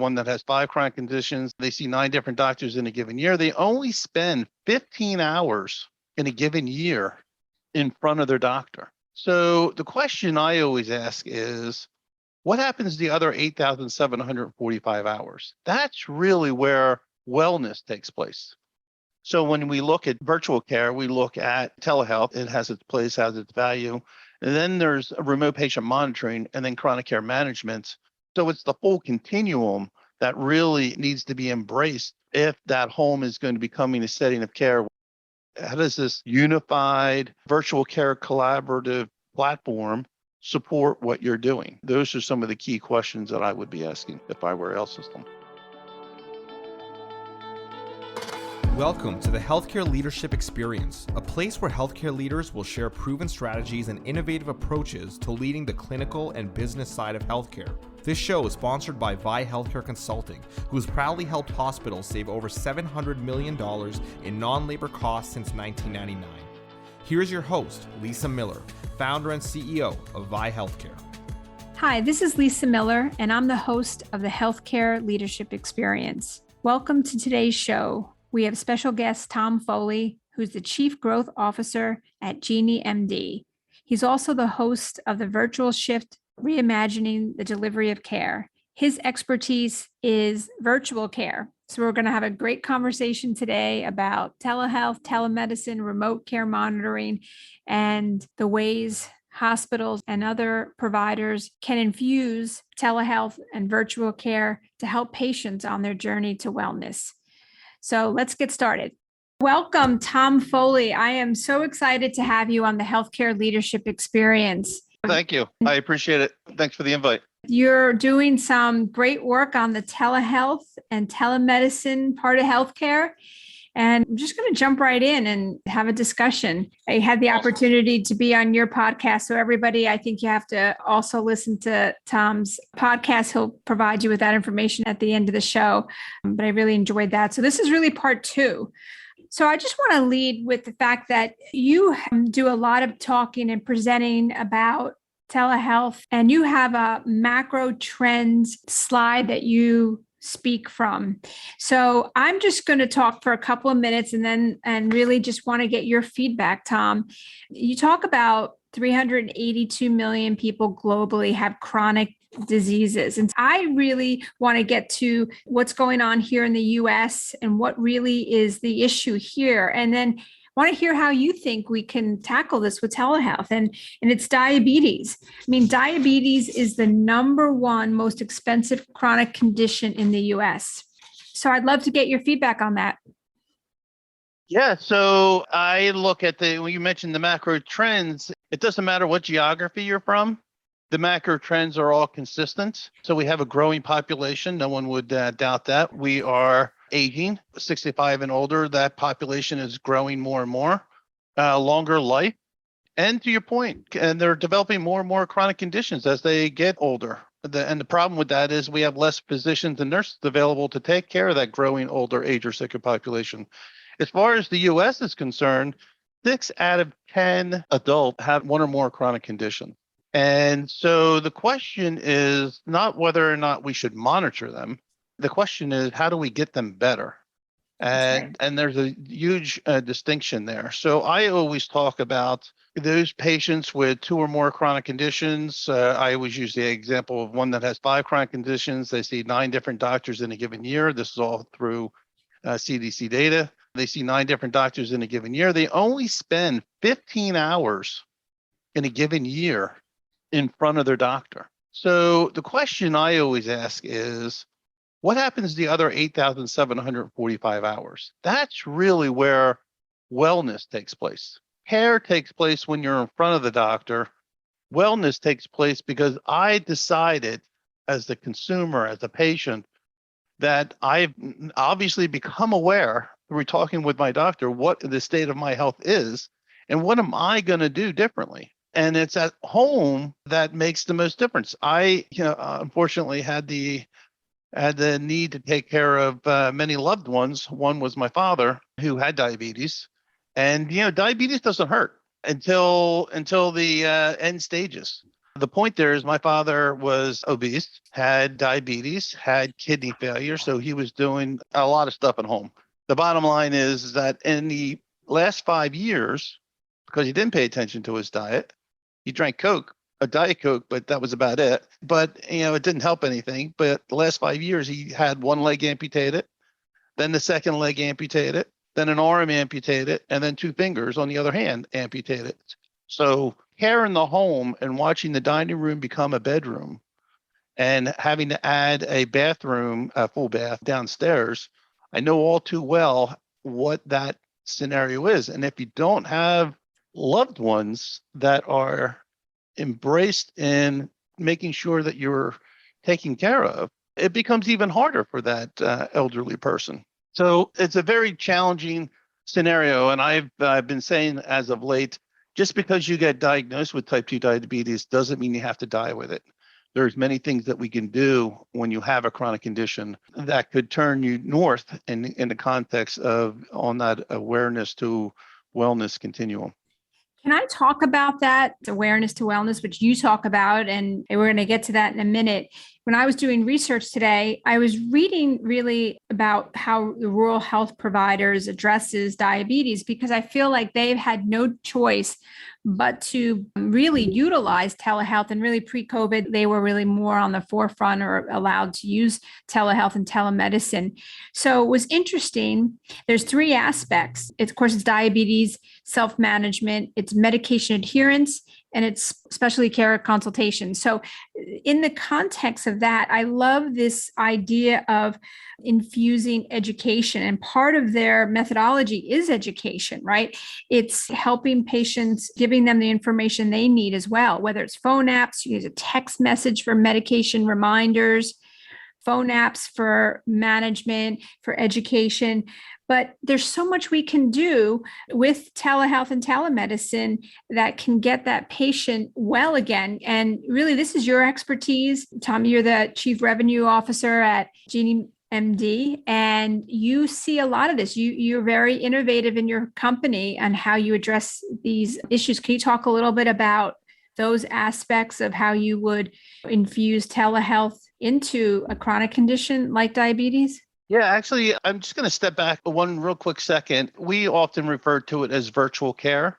one that has 5 chronic conditions. They see 9 different doctors in a given year. They only spend 15 hours in a given year in front of their doctor. So the question I always ask is, what happens the other 8,745 hours? That's really where wellness takes place. So when we look at virtual care, we look at telehealth. It has its place, has its value. And then there's remote patient monitoring and then chronic care management. So it's the full continuum that really needs to be embraced if that home is going to be becoming a setting of care. How does this unified virtual care collaborative platform support what you're doing? Those are some of the key questions that I would be asking if I were a health system. Welcome to the Healthcare Leadership Experience, a place where healthcare leaders will share proven strategies and innovative approaches to leading the clinical and business side of healthcare. This show is sponsored by Vi Healthcare Consulting, who has proudly helped hospitals save over $700 million in non-labor costs since 1999. Here's your host, Lisa Miller, founder and CEO of Vi Healthcare. Hi, this is Lisa Miller, and I'm the host of the Healthcare Leadership Experience. Welcome to today's show. We have special guest Tom Foley, who's the Chief Growth Officer at GenieMD. He's also the host of the virtual shift, Reimagining the Delivery of Care. His expertise is virtual care. So we're going to have a great conversation today about telehealth, telemedicine, remote care monitoring, and the ways hospitals and other providers can infuse telehealth and virtual care to help patients on their journey to wellness. So let's get started. Welcome, Tom Foley. I am so excited to have you on the Healthcare Leadership Experience. Thank you. I appreciate it. Thanks for the invite. You're doing some great work on the telehealth and telemedicine part of healthcare. And I'm just going to jump right in and have a discussion. I had the opportunity to be on your podcast. So everybody, I think you have to also listen to Tom's podcast. He'll provide you with that information at the end of the show. But I really enjoyed that. So this is really part 2. So I just want to lead with the fact that you do a lot of talking and presenting about telehealth, and you have a macro trends slide that you speak from. So I'm just going to talk for a couple of minutes and really just want to get your feedback, Tom. You talk about 382 million people globally have chronic diseases. And I really want to get to what's going on here in the US and what really is the issue here. And then want to hear how you think we can tackle this with telehealth and it's diabetes. I mean, diabetes is the number one most expensive chronic condition in the US. So I'd love to get your feedback on that. Yeah, so I look at when you mentioned the macro trends, it doesn't matter what geography you're from. The macro trends are all consistent. So we have a growing population. No one would doubt that. We are aging, 65 and older. That population is growing more and more, longer life. And to your point, and they're developing more and more chronic conditions as they get older. And the problem with that is we have less physicians and nurses available to take care of that growing older age or sicker population. As far as the U.S. is concerned, 6 out of 10 adults have one or more chronic conditions. And so the question is not whether or not we should monitor them. The question is, how do we get them better? And there's a huge distinction there. So I always talk about those patients with 2 or more chronic conditions. I always use the example of one that has 5 chronic conditions. They see 9 different doctors in a given year. This is all through CDC data. They see 9 different doctors in a given year. They only spend 15 hours in a given year in front of their doctor. So the question I always ask is, what happens the other 8,745 hours? That's really where wellness takes place. Care takes place when you're in front of the doctor. Wellness takes place because I decided as the consumer, as a patient, that I've obviously become aware through talking with my doctor what the state of my health is and what am I going to do differently. And it's at home that makes the most difference. I, unfortunately had the need to take care of many loved ones. One was my father who had diabetes, and diabetes doesn't hurt until the end stages. The point there is my father was obese, had diabetes, had kidney failure. So he was doing a lot of stuff at home. The bottom line is that in the last 5 years, because he didn't pay attention to his diet, he drank Coke, a Diet Coke, but that was about it. But, it didn't help anything. But the last 5 years, he had one leg amputated, then the second leg amputated, then an arm amputated, and then two fingers on the other hand amputated. So care in the home and watching the dining room become a bedroom and having to add a bathroom, a full bath downstairs, I know all too well what that scenario is. And if you don't have loved ones that are embraced in making sure that you're taken care of, it becomes even harder for that elderly person. So it's a very challenging scenario. And I've been saying as of late, just because you get diagnosed with type 2 diabetes doesn't mean you have to die with it. There's many things that we can do when you have a chronic condition that could turn you north in the context of on that awareness to wellness continuum. Can I talk about that awareness to wellness, which you talk about, and we're going to get to that in a minute. When I was doing research today, I was reading really about how the rural health providers addresses diabetes, because I feel like they've had no choice but to really utilize telehealth. And really pre-COVID, they were really more on the forefront or allowed to use telehealth and telemedicine. So it was interesting. There's three aspects. It's, of course, it's diabetes, self-management, it's medication adherence, and it's specialty care consultation. So in the context of that, I love this idea of infusing education. And part of their methodology is education, right? It's helping patients, giving them the information they need as well, whether it's phone apps, you use a text message for medication reminders, phone apps for management, for education. But there's so much we can do with telehealth and telemedicine that can get that patient well again. And really, this is your expertise. Tom, you're the Chief Revenue Officer at GenieMD, and you see a lot of this. You're very innovative in your company and how you address these issues. Can you talk a little bit about those aspects of how you would infuse telehealth into a chronic condition like diabetes? Yeah, actually, I'm just going to step back one real quick second. We often refer to it as virtual care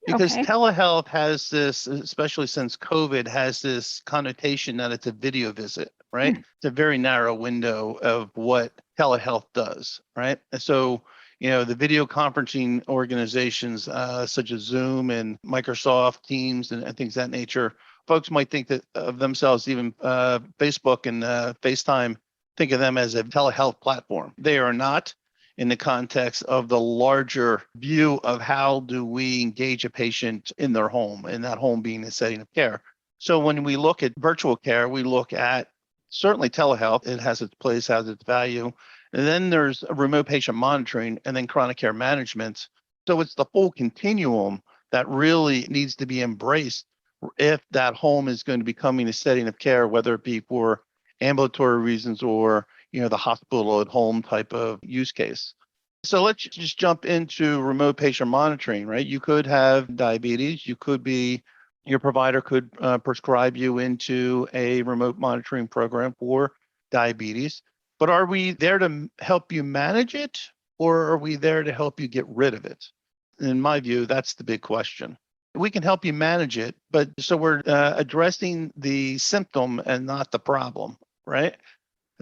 because telehealth has this, especially since COVID, has this connotation that it's a video visit, right? It's a very narrow window of what telehealth does, right? And so, the video conferencing organizations such as Zoom and Microsoft Teams and things of that nature, folks might think that of themselves, even Facebook and FaceTime, think of them as a telehealth platform. They are not in the context of the larger view of how do we engage a patient in their home, and that home being a setting of care. So when we look at virtual care, we look at certainly telehealth. It has its place, has its value. And then there's remote patient monitoring and then chronic care management. So it's the full continuum that really needs to be embraced if that home is going to be becoming a setting of care, whether it be for ambulatory reasons or, the hospital at home type of use case. So let's just jump into remote patient monitoring, right? You could have diabetes. Your provider could prescribe you into a remote monitoring program for diabetes. But are we there to help you manage it, or are we there to help you get rid of it? In my view, that's the big question. We can help you manage it, but so we're addressing the symptom and not the problem, right?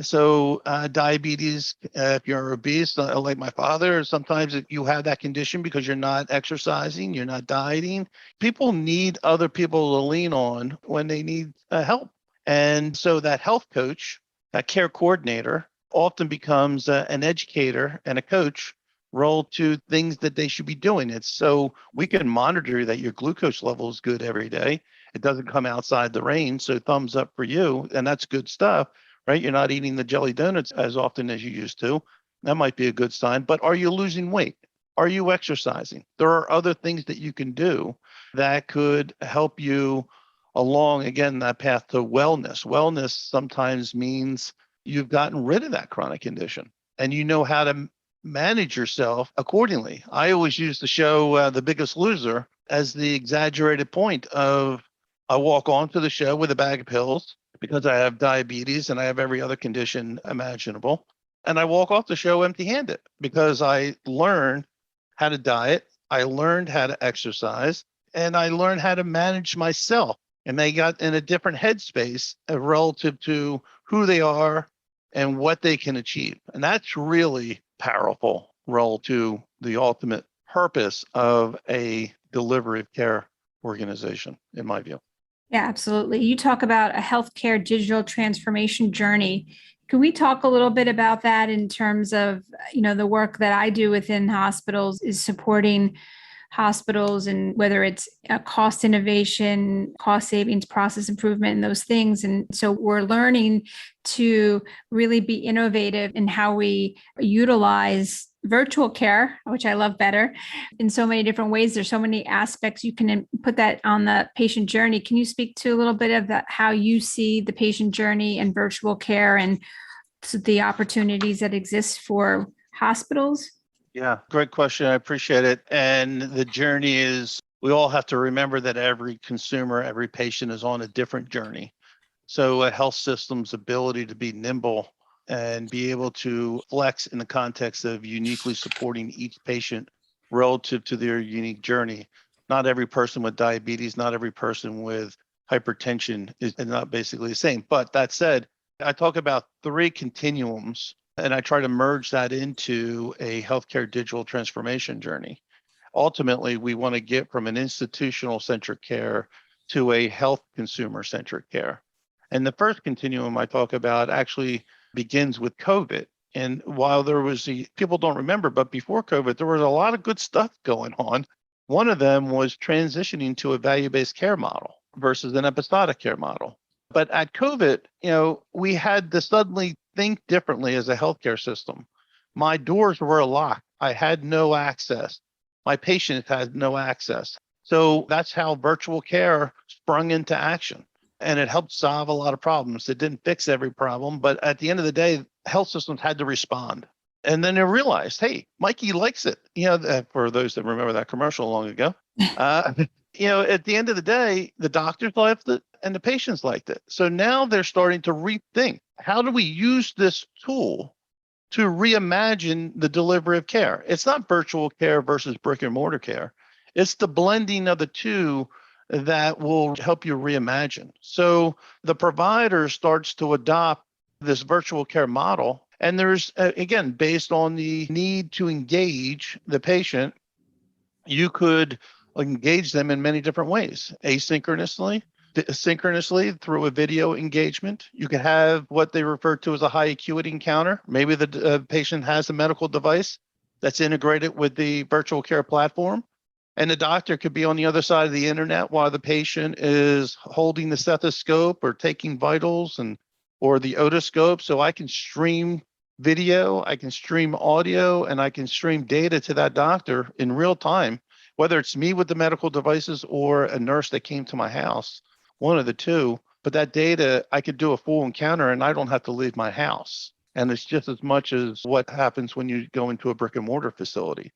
So diabetes, if you're obese, like my father, sometimes you have that condition because you're not exercising, you're not dieting. People need other people to lean on when they need help. And so that health coach, that care coordinator, often becomes an educator and a coach role to things that they should be doing. It's so we can monitor that your glucose level is good every day. It doesn't come outside the range. So thumbs up for you. And that's good stuff, right? You're not eating the jelly donuts as often as you used to. That might be a good sign. But are you losing weight? Are you exercising? There are other things that you can do that could help you along, again, that path to wellness. Wellness sometimes means you've gotten rid of that chronic condition and you know how to manage yourself accordingly. I always use the show The Biggest Loser as the exaggerated point of I walk onto the show with a bag of pills because I have diabetes and I have every other condition imaginable. And I walk off the show empty-handed because I learned how to diet, I learned how to exercise, and I learned how to manage myself. And they got in a different headspace relative to who they are and what they can achieve. And that's really powerful relative to the ultimate purpose of a delivery of care organization, in my view. Yeah, absolutely. You talk about a healthcare digital transformation journey. Can we talk a little bit about that in terms of, the work that I do within hospitals is supporting hospitals, and whether it's a cost innovation, cost savings, process improvement, and those things. And so we're learning to really be innovative in how we utilize virtual care, which I love better, in so many different ways. There's so many aspects you can put that on the patient journey. Can you speak to a little bit of that, how you see the patient journey and virtual care and the opportunities that exist for hospitals? Yeah, great question. I appreciate it. And the journey is, we all have to remember that every consumer, every patient is on a different journey. So a health system's ability to be nimble and be able to flex in the context of uniquely supporting each patient relative to their unique journey. Not every person with diabetes, not every person with hypertension is not basically the same. But that said, I talk about 3 continuums, and I try to merge that into a healthcare digital transformation journey. Ultimately, we want to get from an institutional centric care to a health consumer centric care. And the first continuum I talk about actually begins with COVID. And while there was people don't remember, but before COVID, there was a lot of good stuff going on. One of them was transitioning to a value-based care model versus an episodic care model. But at COVID, we had to suddenly think differently as a healthcare system. My doors were locked. I had no access. My patients had no access. So that's how virtual care sprung into action. And it helped solve a lot of problems. It didn't fix every problem, but at the end of the day, health systems had to respond. And then they realized, hey, Mikey likes it. For those that remember that commercial long ago, at the end of the day, the doctors liked it and the patients liked it. So now they're starting to rethink, how do we use this tool to reimagine the delivery of care? It's not virtual care versus brick and mortar care. It's the blending of the two that will help you reimagine. So the provider starts to adopt this virtual care model. And there's, again, based on the need to engage the patient, you could engage them in many different ways, asynchronously, synchronously through a video engagement. You could have what they refer to as a high acuity encounter. Maybe the patient has a medical device that's integrated with the virtual care platform, and the doctor could be on the other side of the internet while the patient is holding the stethoscope or taking vitals or the otoscope. So I can stream video, I can stream audio, and I can stream data to that doctor in real time, whether it's me with the medical devices or a nurse that came to my house, one of the two. But that data, I could do a full encounter and I don't have to leave my house. And it's just as much as what happens when you go into a brick and mortar facility.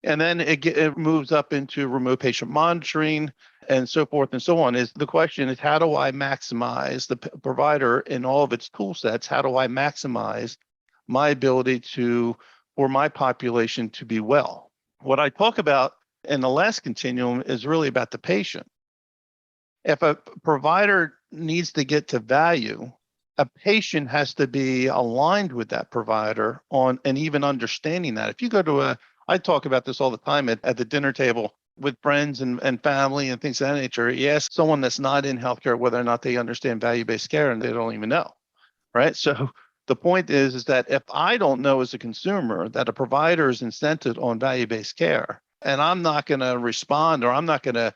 And then it moves up into remote patient monitoring and so forth and so on. The question is, how do I maximize the provider in all of its tool sets? How do I maximize my ability for my population to be well? What I talk about in the last continuum is really about the patient. If a provider needs to get to value, a patient has to be aligned with that provider and even understanding that. If you go to I talk about this all the time at the dinner table with friends and family and things of that nature. You ask someone that's not in healthcare whether or not they understand value-based care, and they don't even know, right? So the point is that if I don't know as a consumer that a provider is incented on value-based care, and I'm not going to respond or I'm not going to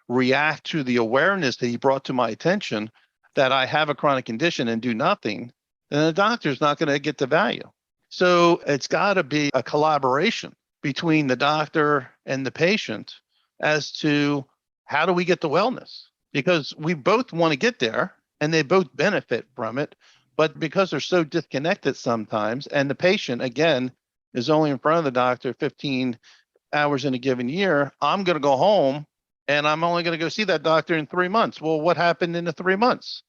react to the awareness that he brought to my attention that I have a chronic condition and do nothing, then the doctor's not going to get the value. So it's got to be a collaboration between the doctor and the patient as to how do we get to wellness? Because we both want to get there and they both benefit from it. But because they're so disconnected sometimes, and the patient, again, is only in front of the doctor 15 hours in a given year, I'm going to go home and I'm only going to go see that doctor in 3 months. Well, what happened in the 3 months?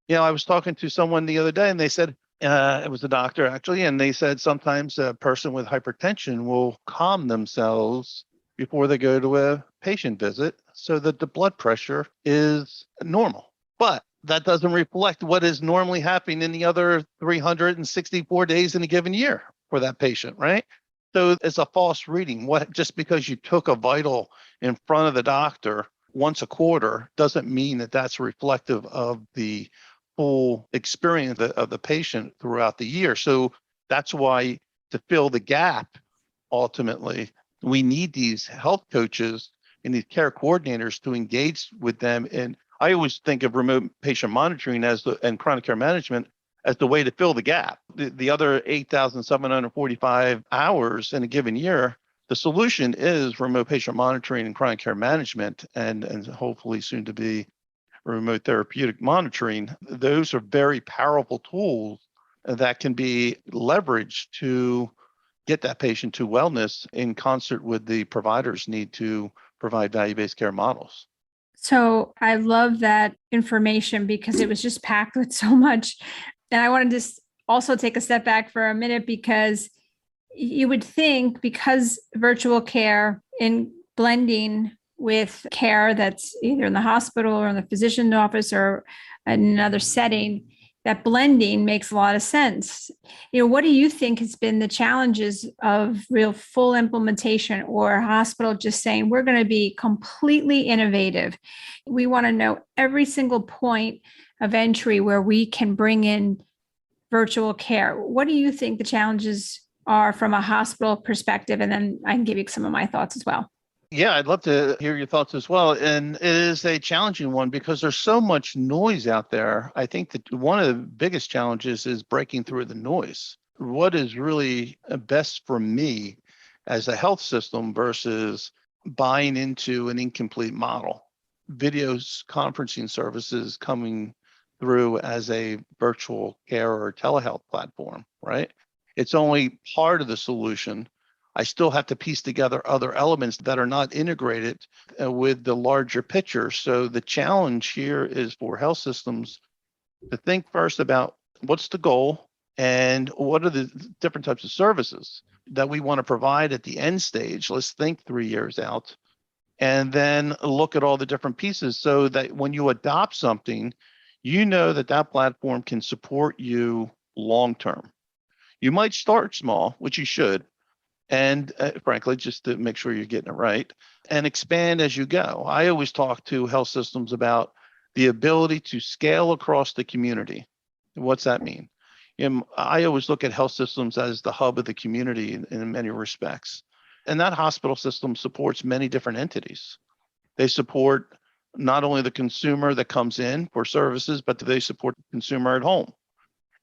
I was talking to someone the other day and they said, it was a doctor actually, and they said sometimes a person with hypertension will calm themselves before they go to a patient visit so that the blood pressure is normal. But that doesn't reflect what is normally happening in the other 364 days in a given year for that patient, right? So it's a false reading. What just because you took a vital in front of the doctor once a quarter doesn't mean that that's reflective of the full experience of the patient throughout the year. So that's why to fill the gap, ultimately, we need these health coaches and these care coordinators to engage with them. And I always think of remote patient monitoring and chronic care management as the way to fill the gap. The other 8,745 hours in a given year, the solution is remote patient monitoring and chronic care management, and hopefully soon to be remote therapeutic monitoring. Those are very powerful tools that can be leveraged to get that patient to wellness in concert with the provider's need to provide value-based care models. So I love that information because it was just packed with so much. And I want to just also take a step back for a minute, because you would think, because virtual care in blending with care that's either in the hospital or in the physician's office or in another setting, that blending makes a lot of sense. What do you think has been the challenges of real full implementation, or a hospital just saying, we're going to be completely innovative? We want to know every single point of entry where we can bring in virtual care. What do you think the challenges are from a hospital perspective? And then I can give you some of my thoughts as well. Yeah, I'd love to hear your thoughts as well. And it is a challenging one because there's so much noise out there. I think that one of the biggest challenges is breaking through the noise. What is really best for me as a health system versus buying into an incomplete model? Videos, conferencing services coming through as a virtual care or telehealth platform, right? It's only part of the solution. I still have to piece together other elements that are not integrated with the larger picture. So the challenge here is for health systems to think first about what's the goal and what are the different types of services that we want to provide at the end stage. Let's think 3 years out, and then look at all the different pieces so that when you adopt something, you know that that platform can support you long term. You might start small, which you should, and frankly, just to make sure you're getting it right, and expand as you go. I always talk to health systems about the ability to scale across the community. What's that mean? I always look at health systems as the hub of the community in many respects. And that hospital system supports many different entities. They support not only the consumer that comes in for services, but they support the consumer at home.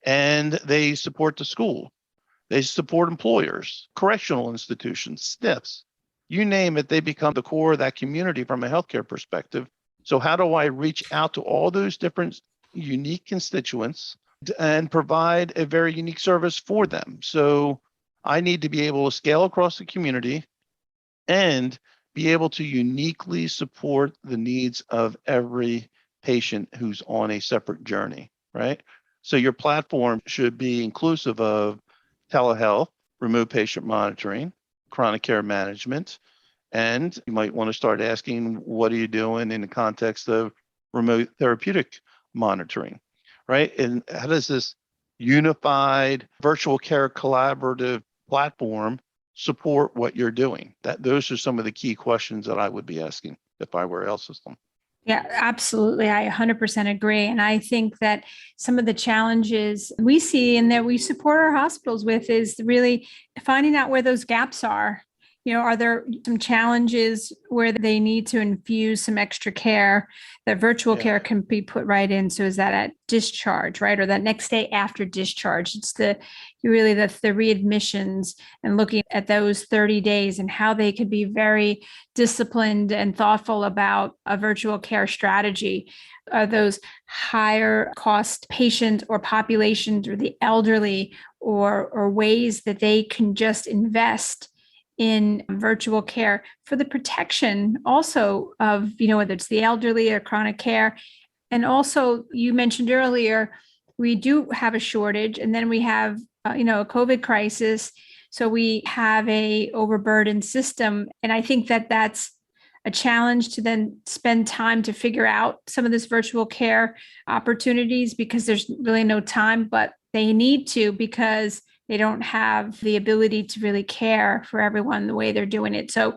And they support the school. They support employers, correctional institutions, SNFs, you name it, they become the core of that community from a healthcare perspective. So how do I reach out to all those different unique constituents and provide a very unique service for them? So I need to be able to scale across the community and be able to uniquely support the needs of every patient who's on a separate journey, right? So your platform should be inclusive of telehealth, remote patient monitoring, chronic care management, and you might want to start asking, what are you doing in the context of remote therapeutic monitoring, right? And how does this unified virtual care collaborative platform support what you're doing? Those are some of the key questions that I would be asking if I were a health system. Yeah, absolutely. I 100% agree. And I think that some of the challenges we see and that we support our hospitals with is really finding out where those gaps are. Are there some challenges where they need to infuse some extra care that virtual care can be put right in? So is that at discharge, right? Or that next day after discharge? It's the readmissions and looking at those 30 days and how they could be very disciplined and thoughtful about a virtual care strategy. Are those higher cost patient or populations or the elderly or ways that they can just invest in virtual care for the protection also of, whether it's the elderly or chronic care. And also, you mentioned earlier, we do have a shortage, and then we have, a COVID crisis. So we have a overburdened system. And I think that that's a challenge to then spend time to figure out some of this virtual care opportunities, because there's really no time, but they need to, because they don't have the ability to really care for everyone the way they're doing it. So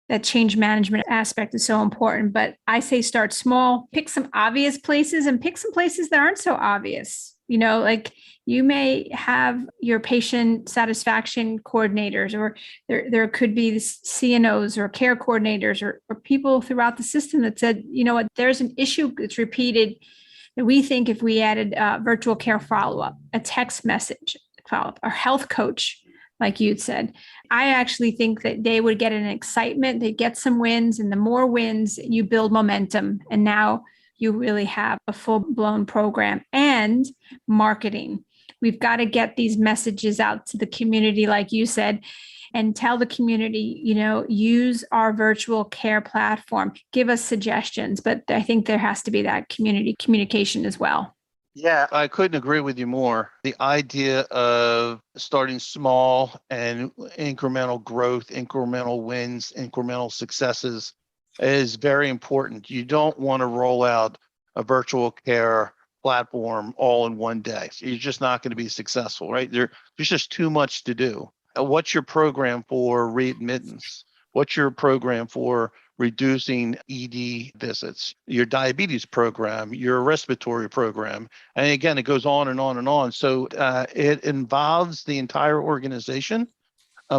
that change management aspect is so important. But I say start small, pick some obvious places and pick some places that aren't so obvious. Like you may have your patient satisfaction coordinators, or there could be CNOs or care coordinators or people throughout the system that said, there's an issue that's repeated that we think if we added virtual care follow-up, a text message follow-up, or health coach, like you'd said, I actually think that they would get an excitement, they'd get some wins, and the more wins, you build momentum. And now you really have a full-blown program. And marketing. We've got to get these messages out to the community, like you said, and tell the community, use our virtual care platform, give us suggestions. But I think there has to be that community communication as well. Yeah, I couldn't agree with you more. The idea of starting small and incremental growth, incremental wins, incremental successes is very important. You don't want to roll out a virtual care platform all in one day. You're just not going to be successful, right? There's just too much to do. What's your program for readmittance? What's your program for reducing ED visits? Your diabetes program, your respiratory program. And again, it goes on and on and on. So it involves the entire organization,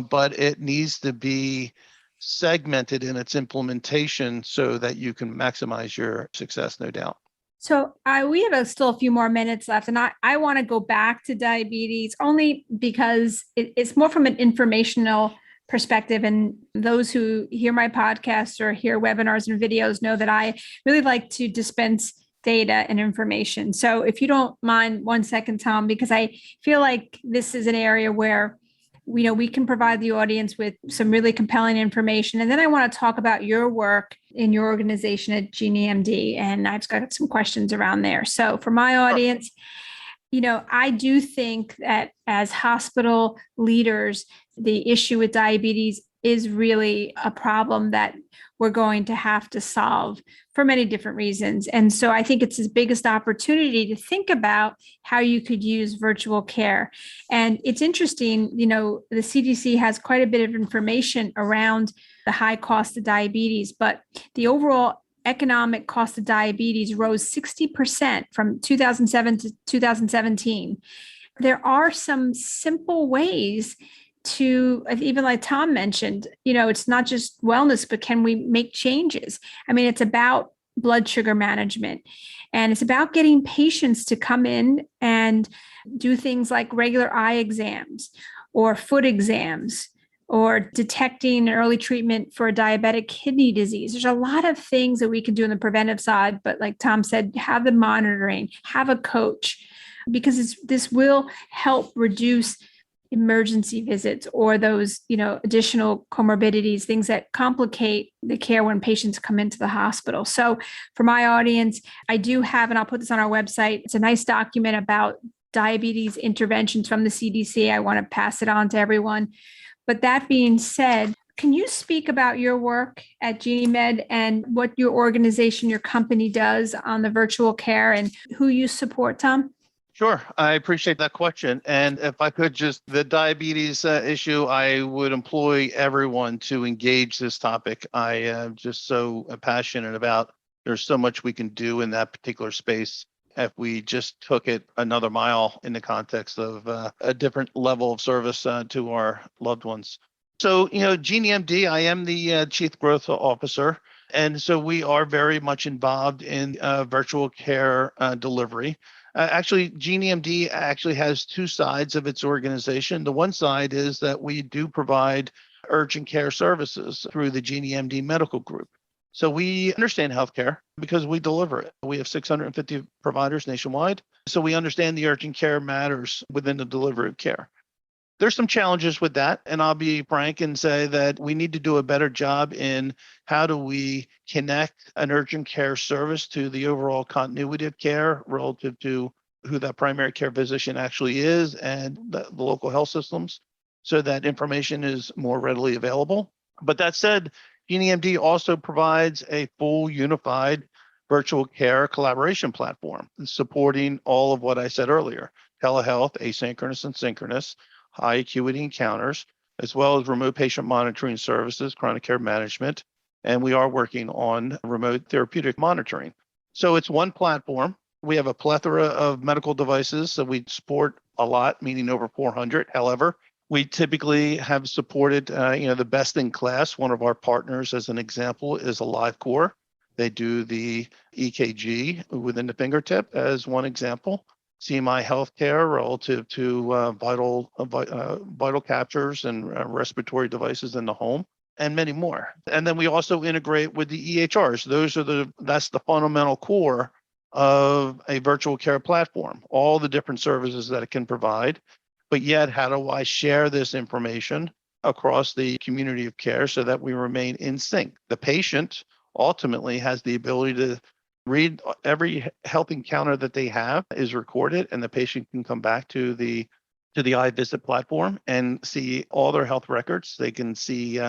but it needs to be segmented in its implementation so that you can maximize your success, no doubt. So we have still a few more minutes left, and I want to go back to diabetes only because it's more from an informational perspective. And those who hear my podcast or hear webinars and videos know that I really like to dispense data and information. So if you don't mind 1 second, Tom, because I feel like this is an area where we can provide the audience with some really compelling information. And then I want to talk about your work in your organization at GenieMD. And I've got some questions around there. So for my audience, I do think that as hospital leaders, the issue with diabetes is really a problem that we're going to have to solve for many different reasons. And so I think it's his biggest opportunity to think about how you could use virtual care. And it's interesting, the CDC has quite a bit of information around the high cost of diabetes, but the overall economic cost of diabetes rose 60% from 2007 to 2017. There are some simple ways to, even like Tom mentioned, it's not just wellness, but can we make changes? I mean, it's about blood sugar management, and it's about getting patients to come in and do things like regular eye exams or foot exams, or detecting early treatment for diabetic kidney disease. There's a lot of things that we can do on the preventive side, but like Tom said, have the monitoring, have a coach, because this will help reduce emergency visits or those, additional comorbidities, things that complicate the care when patients come into the hospital. So for my audience, I do have, and I'll put this on our website, it's a nice document about diabetes interventions from the CDC. I want to pass it on to everyone. But that being said, can you speak about your work at GenieMed and what your organization, your company does on the virtual care and who you support, Tom? Sure. I appreciate that question. And if I could the diabetes issue, I would employ everyone to engage this topic. I am just so passionate about, there's so much we can do in that particular space if we just took it another mile in the context of a different level of service to our loved ones. So, GenieMD, I am the Chief Growth Officer. And so we are very much involved in virtual care delivery. Actually, GenieMD actually has two sides of its organization. The one side is that we do provide urgent care services through the GenieMD Medical Group. So we understand healthcare because we deliver it. We have 650 providers nationwide. So we understand the urgent care matters within the delivery of care. There's some challenges with that. And I'll be frank and say that we need to do a better job in how do we connect an urgent care service to the overall continuity of care relative to who that primary care physician actually is and the local health systems so that information is more readily available. But that said, GenieMD also provides a full unified virtual care collaboration platform supporting all of what I said earlier, telehealth, asynchronous and synchronous, high acuity encounters, as well as remote patient monitoring services, chronic care management, and we are working on remote therapeutic monitoring. So it's one platform. We have a plethora of medical devices that we support a lot, meaning over 400. However, we typically have supported, the best in class. One of our partners, as an example, is AliveCore. They do the EKG within the fingertip as one example. CMI Healthcare relative to vital captures and respiratory devices in the home, and many more. And then we also integrate with the EHRs. That's the fundamental core of a virtual care platform. All the different services that it can provide, but yet how do I share this information across the community of care so that we remain in sync? The patient ultimately has the ability to read every health encounter that they have is recorded, and the patient can come back to the iVisit platform and see all their health records. They can see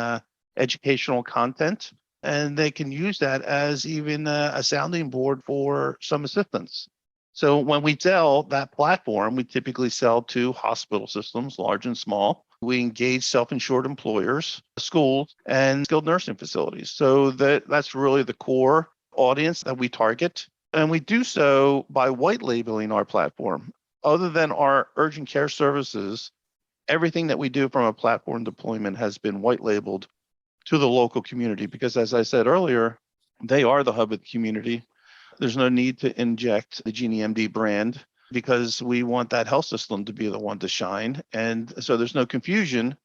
educational content, and they can use that as even a sounding board for some assistance. So when we sell that platform, we typically sell to hospital systems, large and small. We engage self-insured employers, schools, and skilled nursing facilities. So that's really the core audience that we target. And we do so by white labeling our platform. Other than our urgent care services, everything that we do from a platform deployment has been white labeled to the local community because, as I said earlier, they are the hub of the community. There's no need to inject the GenieMD brand because we want that health system to be the one to shine. And so there's no confusion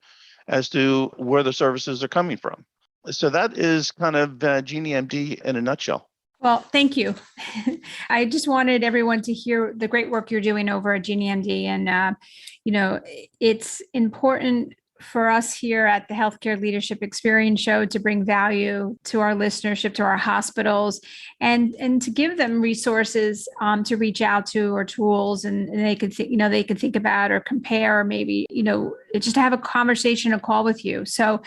as to where the services are coming from. So that is kind of GenieMD in a nutshell. Well, thank you. I just wanted everyone to hear the great work you're doing over at GenieMD. And, it's important for us here at the Healthcare Leadership Experience Show to bring value to our listenership, to our hospitals, and to give them resources to reach out to, or tools, and they could they could think about or compare, or maybe just to have a conversation, a call with you. So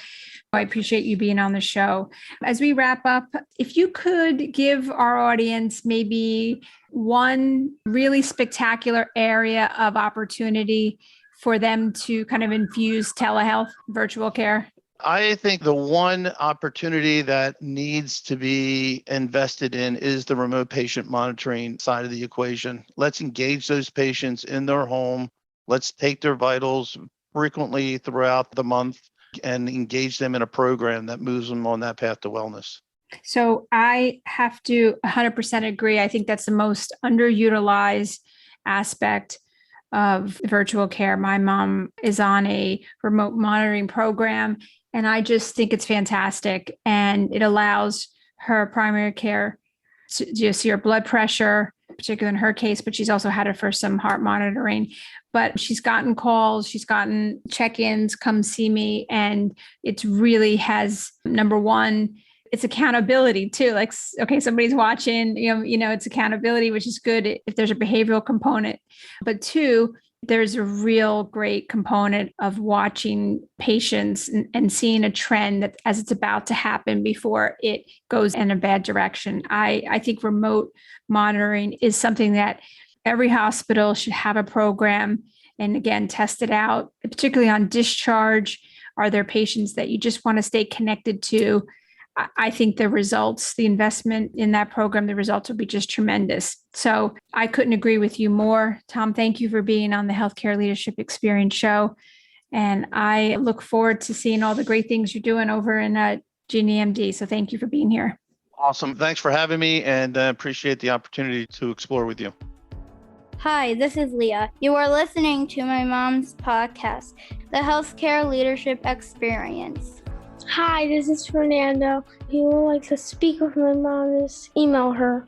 I appreciate you being on the show. As we wrap up, if you could give our audience maybe one really spectacular area of opportunity for them to kind of infuse telehealth, virtual care? I think the one opportunity that needs to be invested in is the remote patient monitoring side of the equation. Let's engage those patients in their home. Let's take their vitals frequently throughout the month and engage them in a program that moves them on that path to wellness. So I have to 100% agree. I think that's the most underutilized aspect of virtual care. My mom is on a remote monitoring program, and I just think it's fantastic. And it allows her primary care to see her blood pressure, particularly in her case, but she's also had it for some heart monitoring. But she's gotten calls, she's gotten check-ins, come see me. And it really has, number one, it's accountability too. Like, okay, somebody's watching, it's accountability, which is good if there's a behavioral component. But two, there's a real great component of watching patients and seeing a trend that as it's about to happen before it goes in a bad direction. I think remote monitoring is something that every hospital should have a program and, again, test it out, particularly on discharge. Are there patients that you just want to stay connected to? I think the results, the investment in that program, the results will be just tremendous. So I couldn't agree with you more. Tom, thank you for being on the Healthcare Leadership Experience Show. And I look forward to seeing all the great things you're doing over in GenieMD. So thank you for being here. Awesome. Thanks for having me, and appreciate the opportunity to explore with you. Hi, this is Leah. You are listening to my mom's podcast, The Healthcare Leadership Experience. Hi, this is Fernando. If you would like to speak with my mom, just email her.